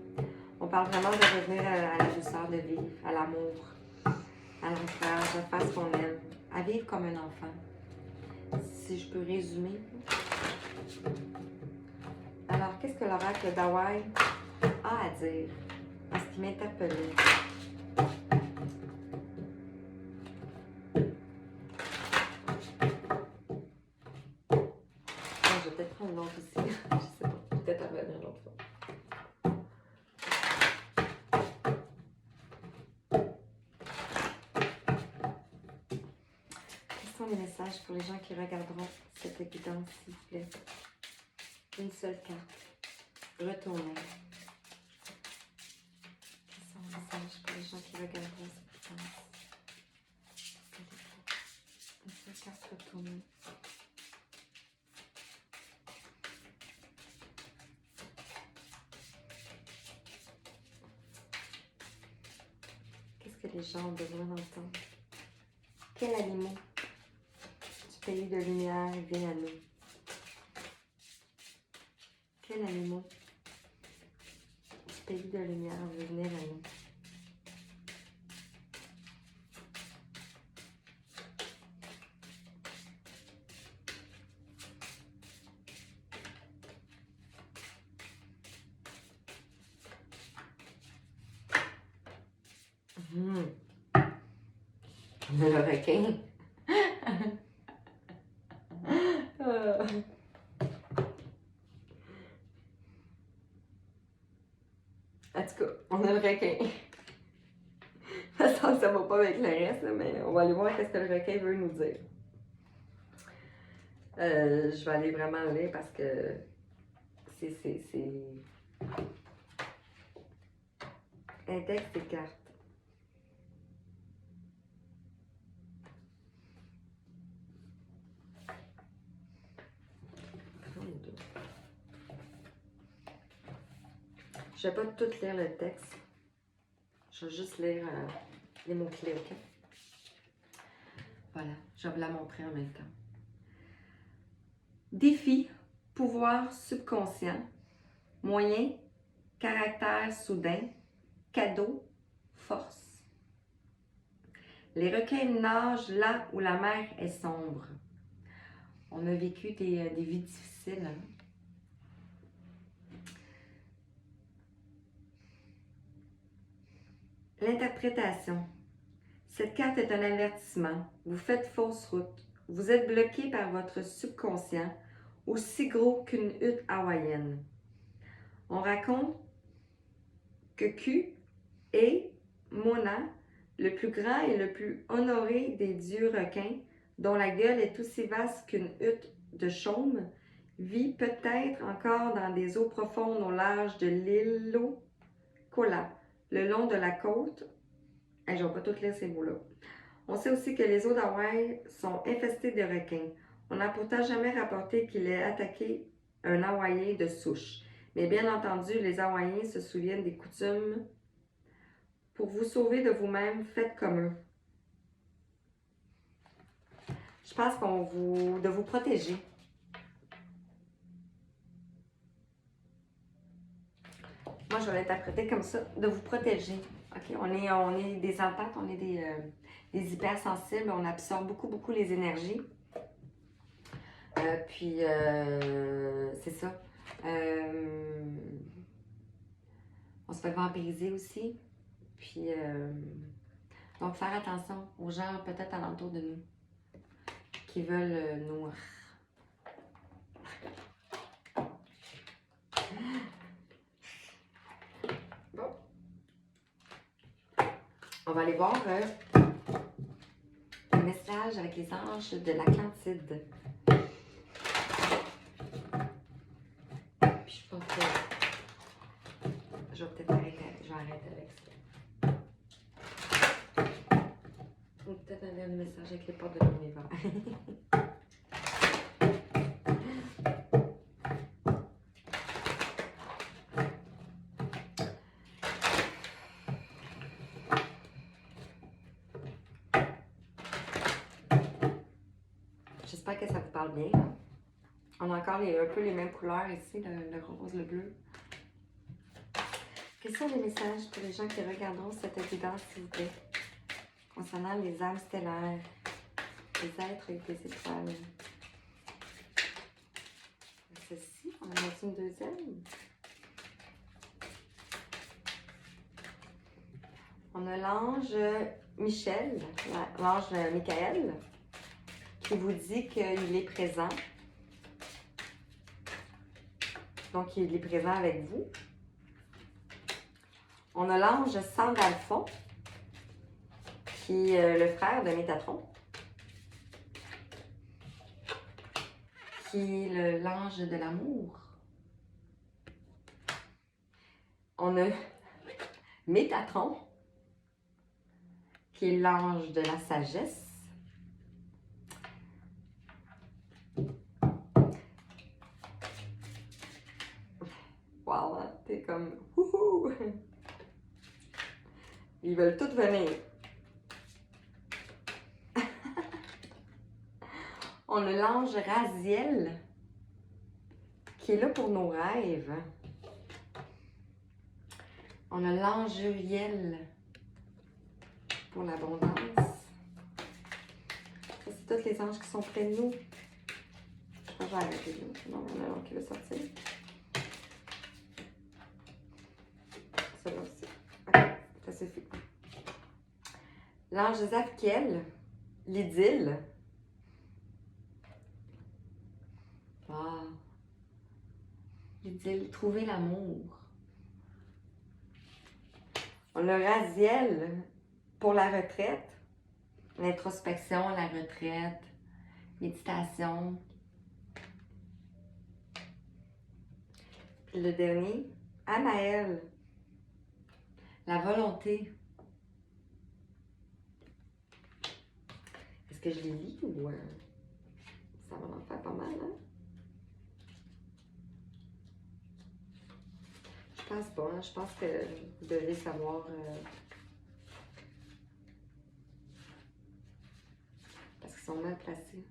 On parle vraiment de revenir à la douceur de vivre, à l'amour, à l'encourage, de faire ce qu'on aime, à vivre comme un enfant. Si je peux résumer. Alors, qu'est-ce que l'oracle d'Hawaï a à dire en ce qui m'interpellait? Je vais peut-être prendre l'autre aussi. Je sais pas. Peut-être revenir l'autre fois. Quels sont les messages pour les gens qui regarderont cette évidence, s'il vous plaît? Une seule carte. Retournez. Quels sont les messages pour les gens qui regarderont cette évidence? Une seule carte retournée. les gens ont besoin d'entendre? Quel animal du pays de lumière vient à nous? Quel animal du pays de lumière veut venir à nous? Le requin. En tout cas, on a le requin. Ça sent que ça va pas avec le reste, là, mais on va aller voir qu'est-ce que le requin veut nous dire. Je vais aller vraiment le lire parce que c'est un texte et carte. Je vais pas tout lire le texte. Je vais juste lire les mots-clés, ok? Voilà, je vais vous la montrer en même temps. Défi, pouvoir subconscient, moyen, caractère soudain, cadeau, force. Les requins nagent là où la mer est sombre. On a vécu des vies difficiles, hein? L'interprétation. Cette carte est un avertissement. Vous faites fausse route. Vous êtes bloqué par votre subconscient, aussi gros qu'une hutte hawaïenne. On raconte que Q est Mona, le plus grand et le plus honoré des dieux requins, dont la gueule est aussi vaste qu'une hutte de chaume, vit peut-être encore dans des eaux profondes au large de l'île Kola, le long de la côte. Je ne vais pas tout lire ces mots-là. On sait aussi que les eaux d'Hawaï sont infestées de requins. On n'a pourtant jamais rapporté qu'il ait attaqué un Hawaïen de souche. Mais bien entendu, les Hawaïens se souviennent des coutumes. Pour vous sauver de vous-même, faites comme eux. Je pense de vous protéger. Moi, je vais l'interpréter comme ça, de vous protéger. Okay? On est des empathes, on est des hypersensibles, on absorbe beaucoup les énergies. C'est ça. On se fait vampiriser aussi. Puis, donc, faire attention aux gens peut-être alentour de nous qui veulent nous... Bon. On va aller voir le message avec les anges de l'Atlantide. Puis je pense que je vais peut-être arrêter avec ça. Ou peut-être un dernier message avec les portes de l'univers. J'espère que ça vous parle bien. On a encore un peu les mêmes couleurs ici, le rose, le bleu. Quels sont les messages pour les gens qui regarderont cette évidence, s'il vous plaît, concernant les âmes stellaires, les êtres avec des étoiles? Ceci, on en a une deuxième. On a l'ange Michel, l'ange Michael, qui vous dit qu'il est présent. Donc, il est présent avec vous. On a l'ange Sandalphon, qui est le frère de Métatron, qui est l'ange de l'amour. On a Métatron, qui est l'ange de la sagesse. Wow, hein? T'es comme wouhou! Ils veulent tous venir. On a l'ange Raziel qui est là pour nos rêves. On a l'ange Uriel pour l'abondance. Ça, c'est tous les anges qui sont près de nous. Je crois que je vais arrêter là. Non, il y en a un qui veut sortir. Celui-là aussi. Ok, ça suffit. L'ange Zadkiel, l'idylle. Wow. L'idylle, trouver l'amour. On a Raziel pour la retraite, l'introspection, la retraite, méditation. Puis le dernier, Anaël, la volonté. Est-ce que je les lis ou ça va en faire pas mal, hein? Je pense pas, hein? Je pense que vous devez savoir parce qu'ils sont mal placés.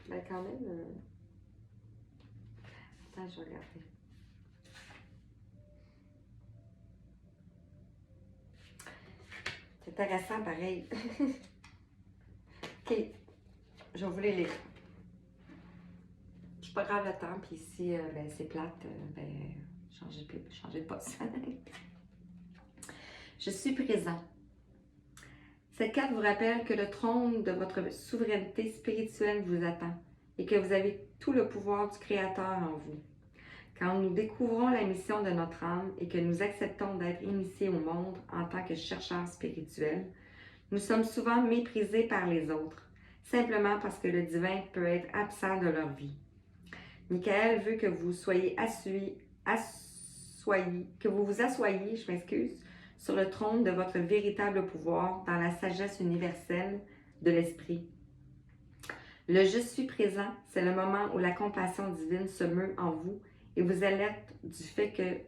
Ben quand même. Attends, je vais regarder. C'est intéressant pareil. Ok, je vais vous les lire. Je suis pas grave le temps, puis ici, ben, c'est plate, ben, changez de poste. Je suis présent. Cette carte vous rappelle que le trône de votre souveraineté spirituelle vous attend et que vous avez tout le pouvoir du Créateur en vous. Quand nous découvrons la mission de notre âme et que nous acceptons d'être initiés au monde en tant que chercheurs spirituels, nous sommes souvent méprisés par les autres, simplement parce que le divin peut être absent de leur vie. Michael veut que vous soyez que vous vous assoyiez, sur le trône de votre véritable pouvoir dans la sagesse universelle de l'esprit. Le je suis présent, c'est le moment où la compassion divine se meut en vous et vous alerte du fait que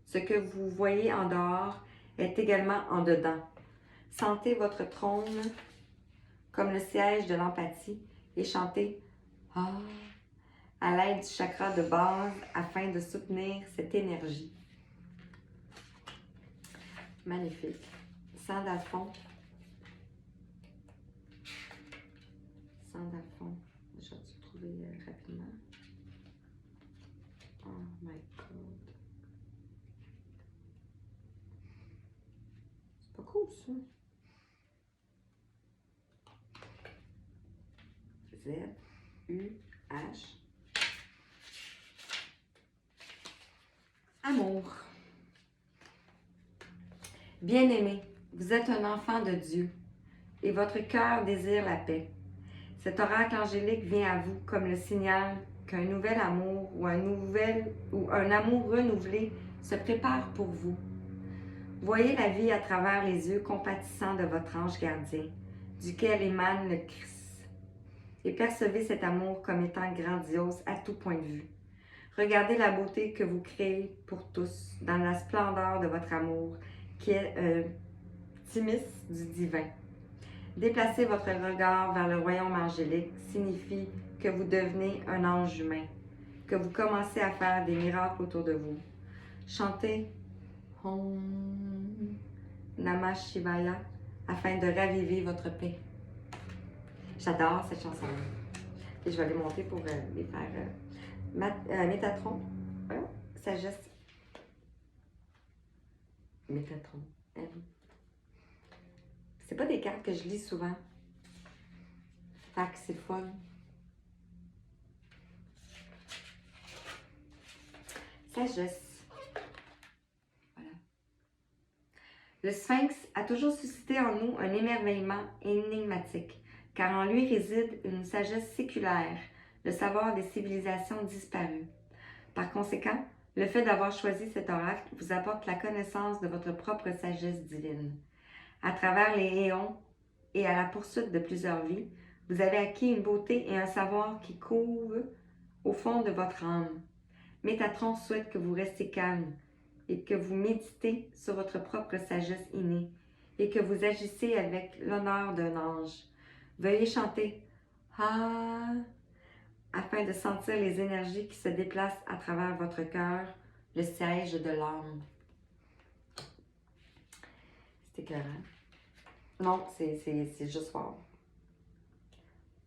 ce que vous voyez en dehors est également en dedans. Sentez votre trône comme le siège de l'empathie et chantez « Ah » à l'aide du chakra de base afin de soutenir cette énergie. Magnifique. Sandal fond. Sandal fond. Je vais te trouver rapidement. Oh my God. C'est pas cool ça. Z-U-H. Amour. Bien-aimé, vous êtes un enfant de Dieu et votre cœur désire la paix. Cet oracle angélique vient à vous comme le signal qu'un nouvel amour ou un amour renouvelé se prépare pour vous. Voyez la vie à travers les yeux compatissants de votre ange gardien, duquel émane le Christ, et percevez cet amour comme étant grandiose à tout point de vue. Regardez la beauté que vous créez pour tous dans la splendeur de votre amour, qui est timis du divin. Déplacer votre regard vers le royaume angélique signifie que vous devenez un ange humain, que vous commencez à faire des miracles autour de vous. Chantez Om Namah Shivaya afin de raviver votre paix. J'adore cette chanson-là. Et je vais les monter pour les faire Métatron. Sagesse. Métatron. C'est pas des cartes que je lis souvent. Fait que c'est le fun. Sagesse. Voilà. Le Sphinx a toujours suscité en nous un émerveillement énigmatique, car en lui réside une sagesse séculaire, le savoir des civilisations disparues. Par conséquent, le fait d'avoir choisi cet oracle vous apporte la connaissance de votre propre sagesse divine. À travers les éons et à la poursuite de plusieurs vies, vous avez acquis une beauté et un savoir qui couvent au fond de votre âme. Métatron souhaite que vous restiez calme et que vous méditez sur votre propre sagesse innée et que vous agissez avec l'honneur d'un ange. Veuillez chanter Ah afin de sentir les énergies qui se déplacent à travers votre cœur, le siège de l'âme. C'est écœurant. Non, c'est juste fort.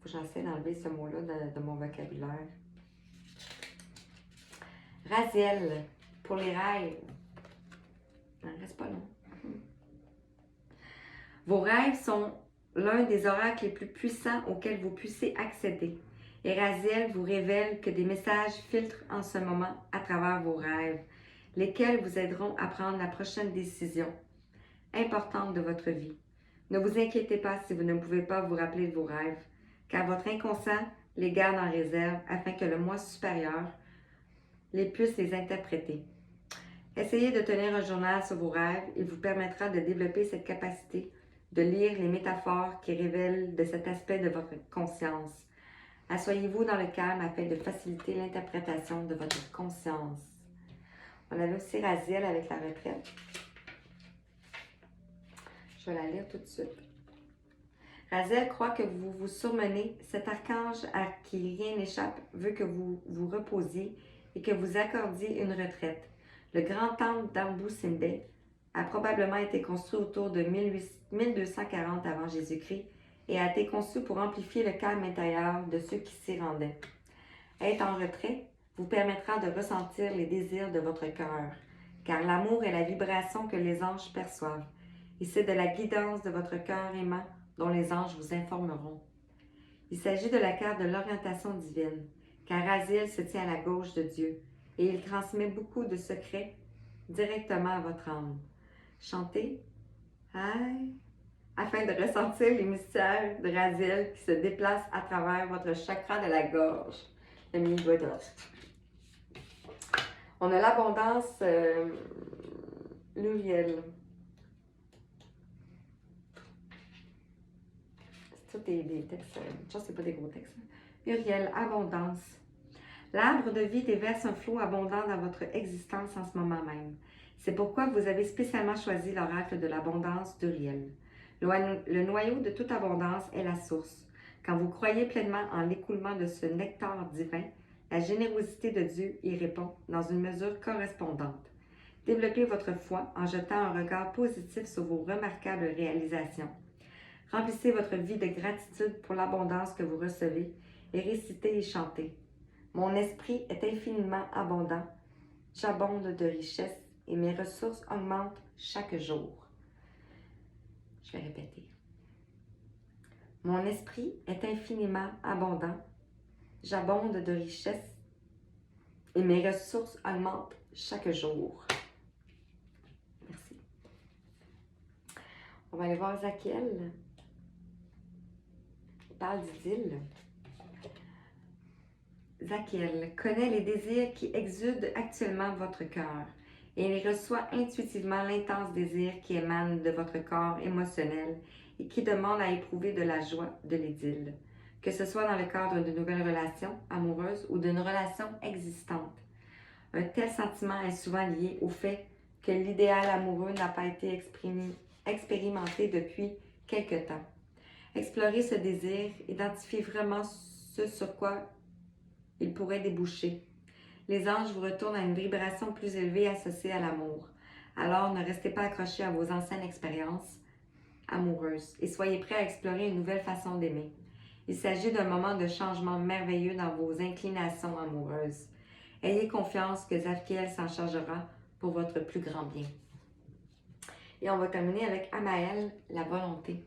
Faut que j'essaie d'enlever ce mot-là de mon vocabulaire. Raziel, pour les rêves. Non, reste pas long. Vos rêves sont l'un des oracles les plus puissants auxquels vous puissiez accéder. Et Raziel vous révèle que des messages filtrent en ce moment à travers vos rêves, lesquels vous aideront à prendre la prochaine décision importante de votre vie. Ne vous inquiétez pas si vous ne pouvez pas vous rappeler de vos rêves, car votre inconscient les garde en réserve afin que le moi supérieur puisse les interpréter. Essayez de tenir un journal sur vos rêves. Il vous permettra de développer cette capacité de lire les métaphores qui révèlent de cet aspect de votre conscience. Asseyez-vous dans le calme afin de faciliter l'interprétation de votre conscience. On avait aussi Raziel avec la retraite. Je vais la lire tout de suite. Raziel croit que vous vous surmenez. Cet archange à qui rien n'échappe veut que vous vous reposiez et que vous accordiez une retraite. Le grand temple d'Ambu Simbay a probablement été construit autour de 1240 avant Jésus-Christ et a été conçu pour amplifier le calme intérieur de ceux qui s'y rendaient. Être en retrait vous permettra de ressentir les désirs de votre cœur, car l'amour est la vibration que les anges perçoivent, et c'est de la guidance de votre cœur aimant dont les anges vous informeront. Il s'agit de la carte de l'orientation divine, car Raziel se tient à la gauche de Dieu, et il transmet beaucoup de secrets directement à votre âme. Chantez Aïe afin de ressentir les mystères de Raziel qui se déplacent à travers votre chakra de la gorge. Le mini doigt d'os. On a l'abondance L'Uriel. C'est tout des textes. Je pense que c'est pas des gros textes. Uriel, abondance. L'arbre de vie déverse un flot abondant dans votre existence en ce moment même. C'est pourquoi vous avez spécialement choisi l'oracle de l'abondance d'Uriel. Le noyau de toute abondance est la source. Quand vous croyez pleinement en l'écoulement de ce nectar divin, la générosité de Dieu y répond dans une mesure correspondante. Développez votre foi en jetant un regard positif sur vos remarquables réalisations. Remplissez votre vie de gratitude pour l'abondance que vous recevez et récitez et chantez. Mon esprit est infiniment abondant. J'abonde de richesses et mes ressources augmentent chaque jour. Je vais répéter. Mon esprit est infiniment abondant. J'abonde de richesses et mes ressources augmentent chaque jour. Merci. On va aller voir Zakiel. Il parle d'idylle. Zakiel connaît les désirs qui exudent actuellement votre cœur et il reçoit intuitivement l'intense désir qui émane de votre corps émotionnel et qui demande à éprouver de la joie de l'idylle, que ce soit dans le cadre d'une nouvelle relation amoureuse ou d'une relation existante. Un tel sentiment est souvent lié au fait que l'idéal amoureux n'a pas été expérimenté depuis quelque temps. Explorez ce désir, identifiez vraiment ce sur quoi il pourrait déboucher. Les anges vous retournent à une vibration plus élevée associée à l'amour. Alors, ne restez pas accrochés à vos anciennes expériences amoureuses et soyez prêts à explorer une nouvelle façon d'aimer. Il s'agit d'un moment de changement merveilleux dans vos inclinations amoureuses. Ayez confiance que Zakiel s'en chargera pour votre plus grand bien. Et on va terminer avec Amaël, la volonté.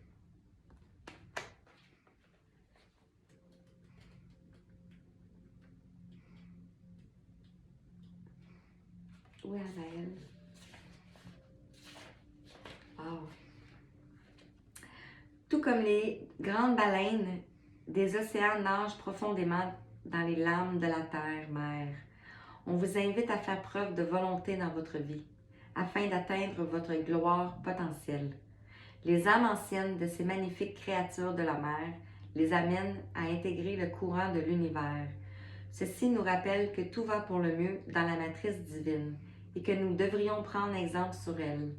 Où est Amaël? Wow. Tout comme les grandes baleines des océans nagent profondément dans les lames de la terre-mère, on vous invite à faire preuve de volonté dans votre vie, afin d'atteindre votre gloire potentielle. Les âmes anciennes de ces magnifiques créatures de la mer les amènent à intégrer le courant de l'univers. Ceci nous rappelle que tout va pour le mieux dans la matrice divine et que nous devrions prendre exemple sur elle.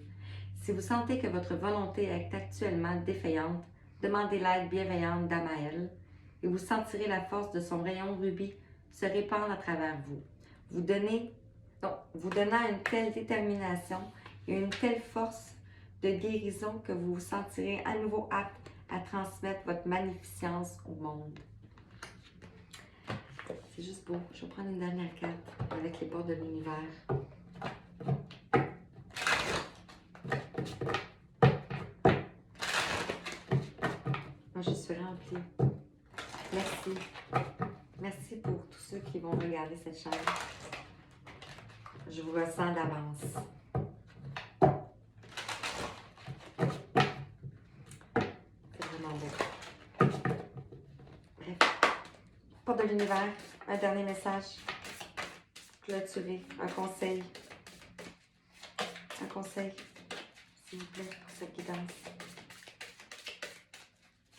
Si vous sentez que votre volonté est actuellement défaillante, Demandez l'aide bienveillante d'Amaël et vous sentirez la force de son rayon rubis se répandre à travers vous. Vous donnant une telle détermination et une telle force de guérison que vous vous sentirez à nouveau apte à transmettre votre magnificence au monde. C'est juste beau. Je vais prendre une dernière carte avec les portes de l'univers. Moi, je suis remplie. Merci. Merci pour tous ceux qui vont regarder cette chaîne. Je vous ressens d'avance. C'est vraiment beau. Bref. Porte de l'univers, un dernier message. Clôturer, un conseil. Un conseil, s'il vous plaît, pour cette guidance.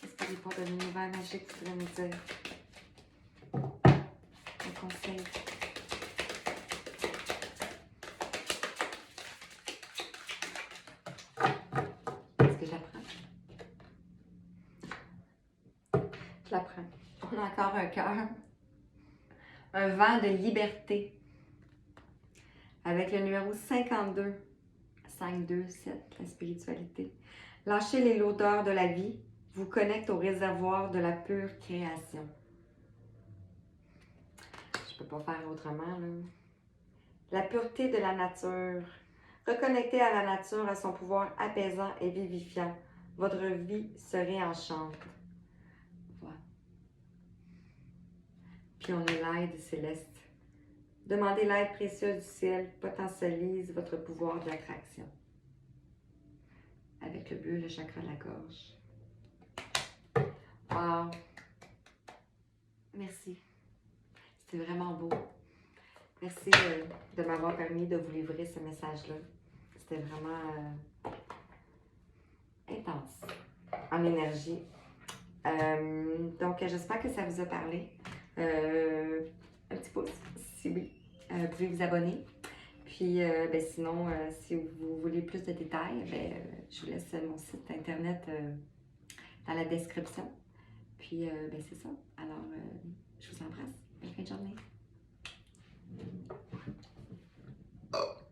Qu'est-ce que les portes de l'univers magique voudraient nous dire? Un conseil. Est-ce que j'apprends? Je l'apprends. On a encore un cœur. Un vent de liberté. Avec le numéro 52. 527, la spiritualité. Lâchez les lourdeurs de la vie. Vous connecte au réservoir de la pure création. Je peux pas faire autrement, là. La pureté de la nature. Reconnectez à la nature, à son pouvoir apaisant et vivifiant. Votre vie se réenchante. Voilà. Puis on a l'aide céleste. Demandez l'aide précieuse du ciel. Potentialise votre pouvoir d'attraction. Avec le bleu, le chakra de la gorge. Wow! Merci. C'était vraiment beau. Merci de m'avoir permis de vous livrer ce message-là. C'était vraiment intense en énergie. Donc, j'espère que ça vous a parlé. Un petit pouce, si oui. Vous pouvez vous abonner. Puis, sinon, si vous voulez plus de détails, je vous laisse mon site internet dans la description. Puis, c'est ça. Alors, je vous embrasse. Belle fin de journée.